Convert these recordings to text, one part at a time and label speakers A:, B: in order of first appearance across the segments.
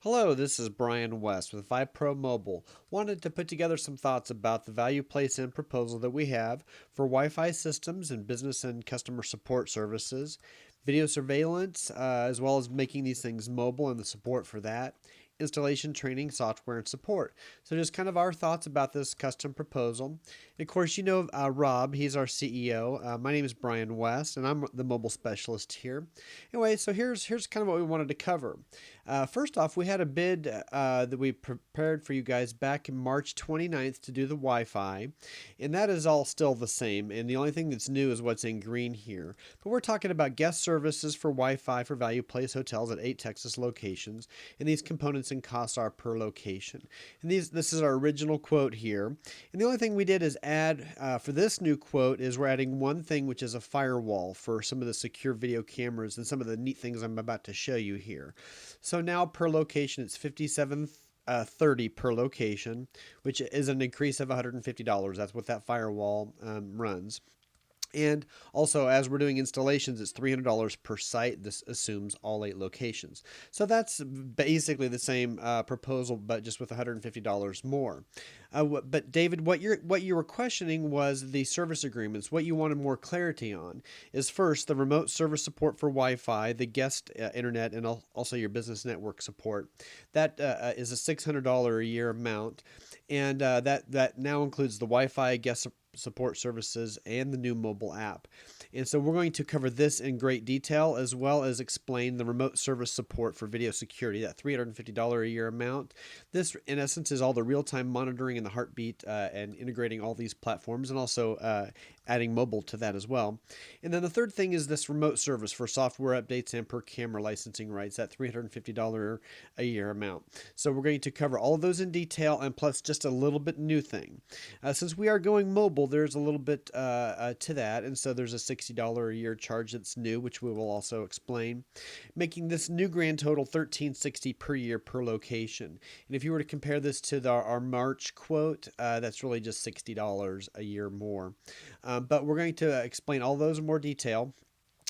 A: Hello, this is Brian West with Vipro Mobile. Wanted to put together some thoughts about the value place and proposal that we have for Wi-Fi systems and business and customer support services, video surveillance, as well as making these things mobile and the support for that, installation, training, software, and support. So just kind of our thoughts about this custom proposal. And of course, you know Rob, he's our CEO. My name is Brian West, and I'm the mobile specialist here. Anyway, so here's kind of what we wanted to cover. First off, we had a bid that we prepared for you guys back in March 29th to do the Wi-Fi, and that is all still the same. And the only thing that's new is what's in green here. But we're talking about guest services for Wi-Fi for Value Place hotels at 8 Texas locations, and these components and costs are per location. And this is our original quote here. And the only thing we did is add for this new quote is we're adding one thing, which is a firewall for some of the secure video cameras and some of the neat things I'm about to show you here. So now per location, it's $57.30 per location, which is an increase of $150. That's what that firewall runs. And also, as we're doing installations, it's $300 per site. This assumes all 8 locations. So that's basically the same proposal, but just with $150 more. But David, what you were questioning was the service agreements. What you wanted more clarity on is first the remote service support for Wi-Fi, the guest internet, and also your business network support. That is a $600 a year amount, and that now includes the Wi-Fi guest support services and the new mobile app. And so we're going to cover this in great detail, as well as explain the remote service support for video security, that $350 a year amount. This, in essence, is all the real-time monitoring and the heartbeat and integrating all these platforms, and also adding mobile to that as well. And then the third thing is this remote service for software updates and per camera licensing rights, that $350 a year amount. So we're going to cover all of those in detail, and plus just a little bit new thing. Since we are going mobile, there's a little bit to that, and so there's a $60 a year charge that's new, which we will also explain, making this new grand total $1360 per year per location. And if you were to compare this to our March quote, that's really just $60 a year more. But we're going to explain all those in more detail.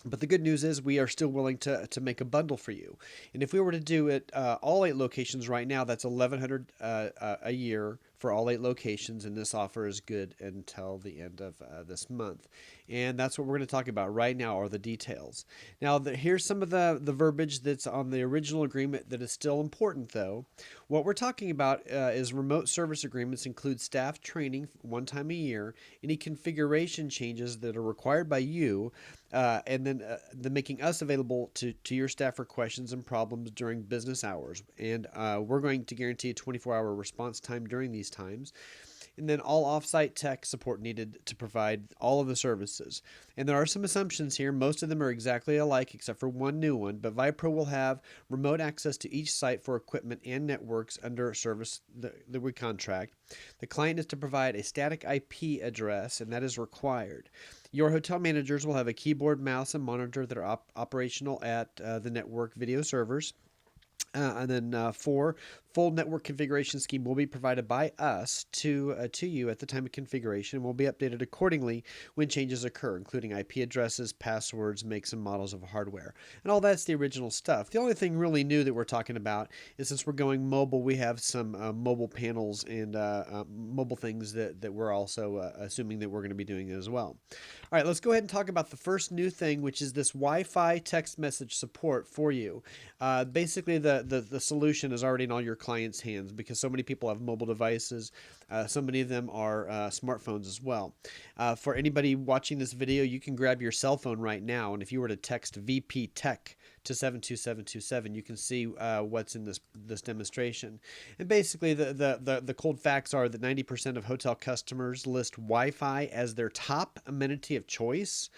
A: But the good news is we are still willing to make a bundle for you. And if we were to do it all 8 locations right now, that's $1,100 a year for all 8 locations, and this offer is good until the end of this month. And that's what we're going to talk about right now are the details. Now, here's some of the verbiage that's on the original agreement that is still important, though. What we're talking about is remote service agreements include staff training one time a year, any configuration changes that are required by you, and then the making us available to your staff for questions and problems during business hours. And we're going to guarantee a 24-hour response time during these times. And then all offsite tech support needed to provide all of the services. And there are some assumptions here. Most of them are exactly alike except for one new one, but Vipro will have remote access to each site for equipment and networks under a service that we contract. The client is to provide a static IP address, and that is required. Your hotel managers will have a keyboard, mouse, and monitor that are operational at the network video servers. And then 4, full network configuration scheme will be provided by us to you at the time of configuration and will be updated accordingly when changes occur, including IP addresses, passwords, makes and models of hardware. And all that's the original stuff. The only thing really new that we're talking about is since we're going mobile, we have some mobile panels and mobile things that we're also assuming that we're going to be doing as well. All right, let's go ahead and talk about the first new thing, which is this Wi-Fi text message support for you. Basically, the solution is already in all your clients' hands because so many people have mobile devices. So many of them are smartphones as well. For anybody watching this video, you can grab your cell phone right now, and if you were to text VP Tech to 72727, you can see what's in this demonstration. And basically, the cold facts are that 90% of hotel customers list Wi-Fi as their top amenity of choice.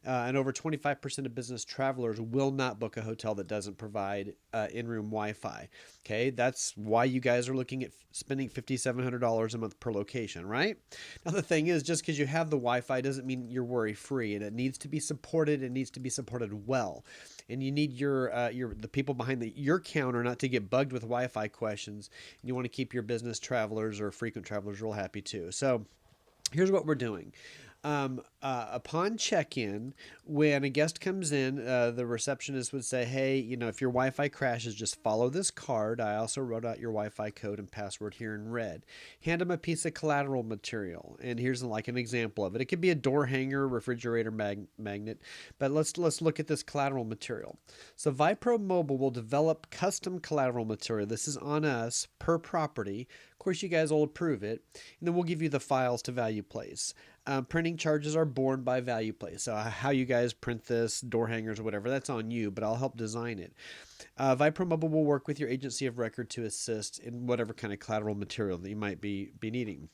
A: And over 25% of business travelers will not book a hotel that doesn't provide in-room Wi-Fi. Okay, that's why you guys are looking at spending $5,700 a month per location, right? Now the thing is, just because you have the Wi-Fi doesn't mean you're worry-free, and it needs to be supported. It needs to be supported well, and you need the people behind your counter not to get bugged with Wi-Fi questions. And you want to keep your business travelers or frequent travelers real happy too. So here's what we're doing. Upon check-in, when a guest comes in, the receptionist would say, "Hey, if your Wi-Fi crashes, just follow this card. I also wrote out your Wi-Fi code and password here in red." Hand them a piece of collateral material, and here's like an example of it. It could be a door hanger, refrigerator magnet, but let's look at this collateral material. So Vipro Mobile will develop custom collateral material. This is on us per property. Of course, you guys will approve it, and then we'll give you the files to Value Place. Printing charges are borne by Value Place. So how you guys print this, door hangers or whatever, that's on you, but I'll help design it. Vipro Mobile will work with your agency of record to assist in whatever kind of collateral material that you might be needing.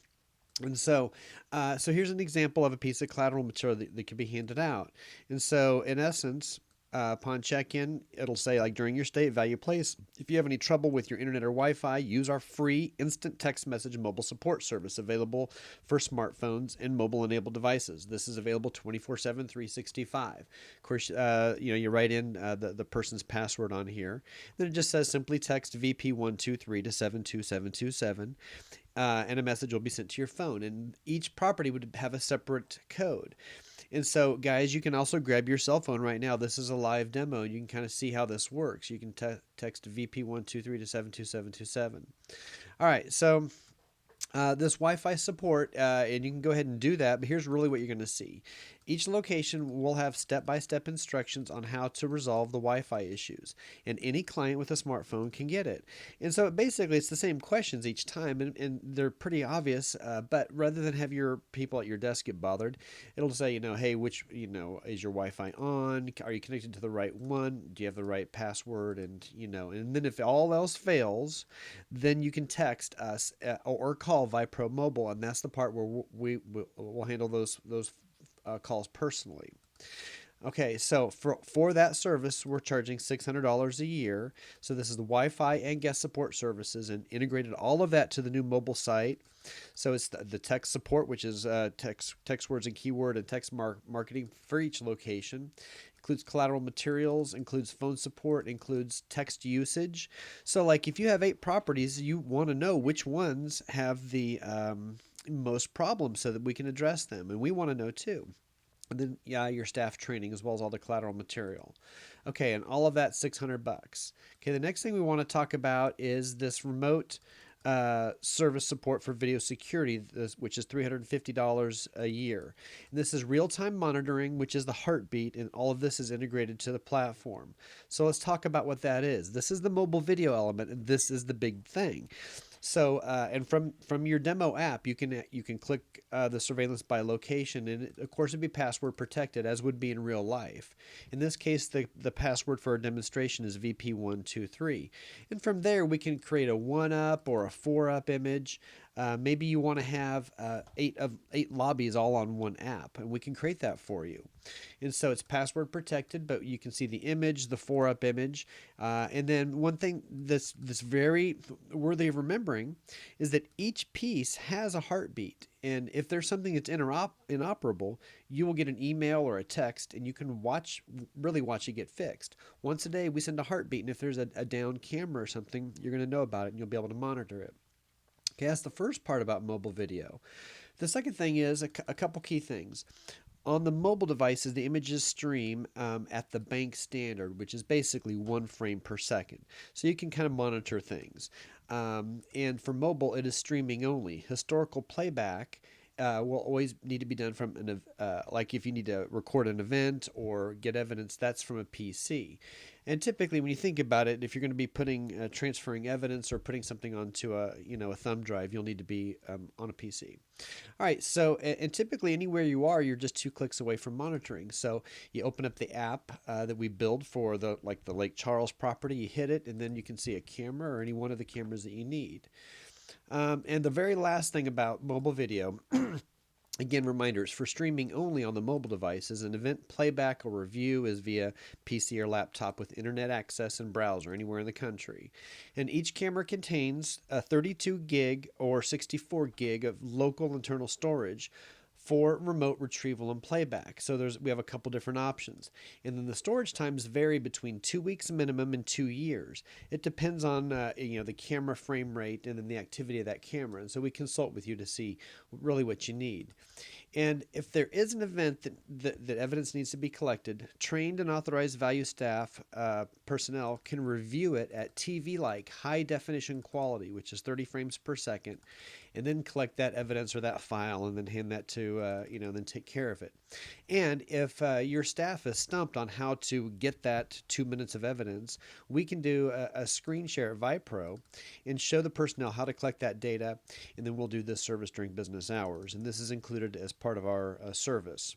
A: And so here's an example of a piece of collateral material that can be handed out. And so in essence, upon check-in, it'll say like during your stay at Value Place, if you have any trouble with your internet or Wi-Fi, use our free instant text message mobile support service available for smartphones and mobile-enabled devices. This is available 24/7, 365. Of course, you write in the person's password on here. Then it just says simply text VP123 to 72727. And a message will be sent to your phone. And each property would have a separate code. And so, guys, you can also grab your cell phone right now. This is a live demo. You can kind of see how this works. You can text VP123 to 72727. All right, so this Wi-Fi support, and you can go ahead and do that, but here's really what you're going to see. Each location will have step-by-step instructions on how to resolve the Wi-Fi issues, and any client with a smartphone can get it. And so basically it's the same questions each time, and they're pretty obvious, but rather than have your people at your desk get bothered, it'll say, hey, which, is your Wi-Fi on? Are you connected to the right one? Do you have the right password? And, and then if all else fails, then you can text us or call Vipro Mobile, and that's the part where we'll handle those calls personally. Okay, so for that service, we're charging $600 a year. So this is the Wi-Fi and guest support services, and integrated all of that to the new mobile site. So it's the text support, which is text words and keyword and text marketing for each location. Includes collateral materials, includes phone support, includes text usage. So like if you have 8 properties, you want to know which ones have the most problems so that we can address them. And we want to know too. And then, your staff training as well as all the collateral material. Okay, and all of that $600. Okay, the next thing we want to talk about is this remote service support for video security, which is $350 a year. And this is real-time monitoring, which is the heartbeat, and all of this is integrated to the platform. So let's talk about what that is. This is the mobile video element, and this is the big thing. So, and from your demo app, you can click the surveillance by location, and of course it'd be password protected, as would be in real life. In this case, the password for our demonstration is VP123, and from there we can create a 1-up or a 4-up image. Maybe you want to have 8 lobbies all on one app, and we can create that for you. And so it's password protected, but you can see the image, the 4-up image. And then one thing that's very worthy of remembering is that each piece has a heartbeat. And if there's something that's inoperable, you will get an email or a text, and you can really watch it get fixed. Once a day, we send a heartbeat, and if there's a down camera or something, you're going to know about it, and you'll be able to monitor it. Okay, that's the first part about mobile video. The second thing is a couple key things. On the mobile devices, the images stream at the bank standard, which is basically 1 frame per second. So you can kind of monitor things. And for mobile, it is streaming only. Historical playback will always need to be done from like if you need to record an event or get evidence, that's from a PC. And typically, when you think about it, if you're going to be transferring evidence or putting something onto a thumb drive, you'll need to be on a PC. All right, so and typically anywhere you are, you're just 2 clicks away from monitoring. So you open up the app that we build for the Lake Charles property, you hit it, and then you can see a camera or any one of the cameras that you need. And the very last thing about mobile video, again, reminders, for streaming only on the mobile devices, an event playback or review is via PC or laptop with internet access and browser anywhere in the country. And each camera contains a 32 gig or 64 gig of local internal storage for remote retrieval and playback. So we have a couple different options. And then the storage times vary between 2 weeks minimum and 2 years. It depends on the camera frame rate and then the activity of that camera. And so we consult with you to see really what you need. And if there is an event that evidence needs to be collected, trained and authorized value staff personnel can review it at TV-like high definition quality, which is 30 frames per second, and then collect that evidence or that file and then hand that to, then take care of it. And if your staff is stumped on how to get that 2 minutes of evidence, we can do a screen share at Vipro and show the personnel how to collect that data, and then we'll do this service during business hours. And this is included as part of our service.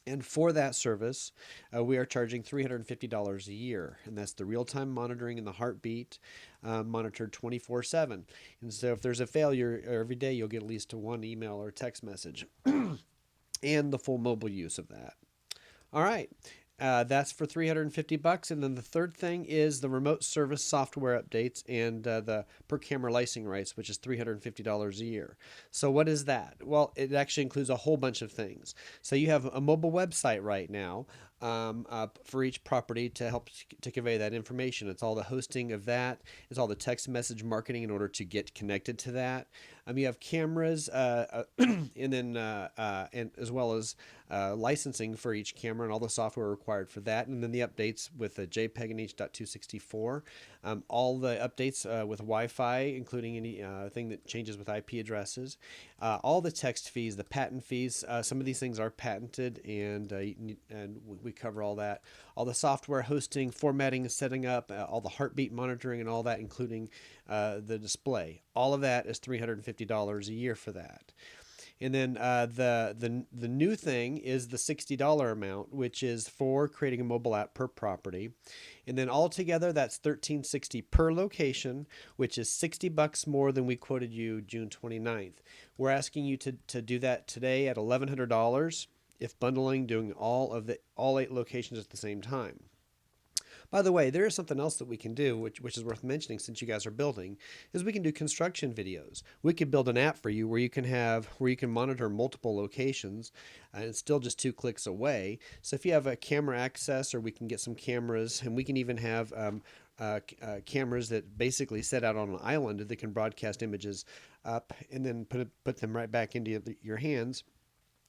A: And for that service, we are charging $350 a year, and that's the real-time monitoring and the heartbeat monitored 24/7. And so if there's a failure every day, you'll get at least one email or text message and the full mobile use of that. All right. That's for $350. And then the third thing is the remote service software updates and the per camera licensing rights, which is $350 a year. So what is that? Well, it actually includes a whole bunch of things. So you have a mobile website right now for each property to help to convey that information. It's all the hosting of that. It's all the text message marketing in order to get connected to that. You have cameras and then and as well as licensing for each camera and all the software required for that, and then the updates with the JPEG and H.264. All the updates with Wi-Fi, including any thing that changes with IP addresses. All the text fees, the patent fees. Some of these things are patented, and we cover all that. All the software hosting, formatting, setting up, all the heartbeat monitoring, and all that, including the display. All of that is $350 a year for that. And then the new thing is the $60 amount, which is for creating a mobile app per property. And then altogether, that's $1,360 per location, which is $60 more than we quoted you June 29th. We're asking you to do that today at $1,100 if bundling, doing all 8 locations at the same time. By the way, there is something else that we can do, which is worth mentioning since you guys are building, is we can do construction videos. We could build an app for you where you can monitor multiple locations, and it's still just 2 clicks away. So if you have a camera access, or we can get some cameras, and we can even have cameras that basically set out on an island that can broadcast images up and then put them right back into your hands.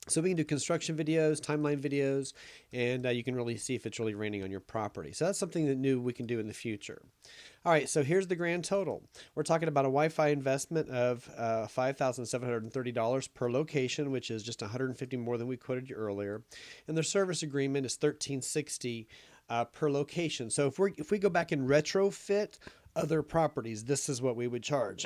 A: So we can do construction videos, timeline videos, and you can really see if it's really raining on your property. So that's something that new we can do in the future. All right, so here's the grand total. We're talking about a Wi-Fi investment of $5,730 per location, which is just $150 more than we quoted you earlier. And the service agreement is $1,360 per location. So if we go back and retrofit other properties, this is what we would charge.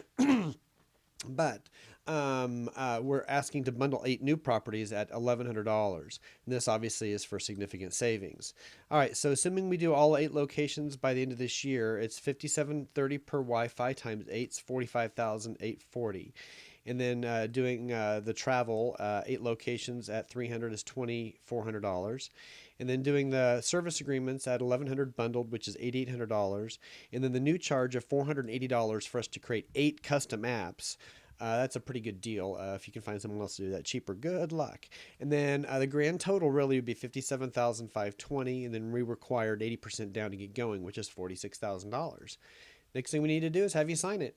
A: But we're asking to bundle 8 new properties at $1,100. And this obviously is for significant savings. All right, so assuming we do all 8 locations by the end of this year, it's $5,730 per Wi-Fi times 8 is $45,840. And then doing the travel, 8 locations at $300 is $2,400. And then doing the service agreements at $1,100 bundled, which is $8,800. And then the new charge of $480 for us to create 8 custom apps. That's a pretty good deal. If you can find someone else to do that cheaper, good luck. And then the grand total really would be $57,520, and then we required 80% down to get going, which is $46,000. Next thing we need to do is have you sign it.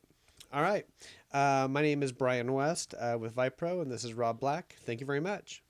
A: All right. My name is Brian West with Vipro, and this is Rob Black. Thank you very much.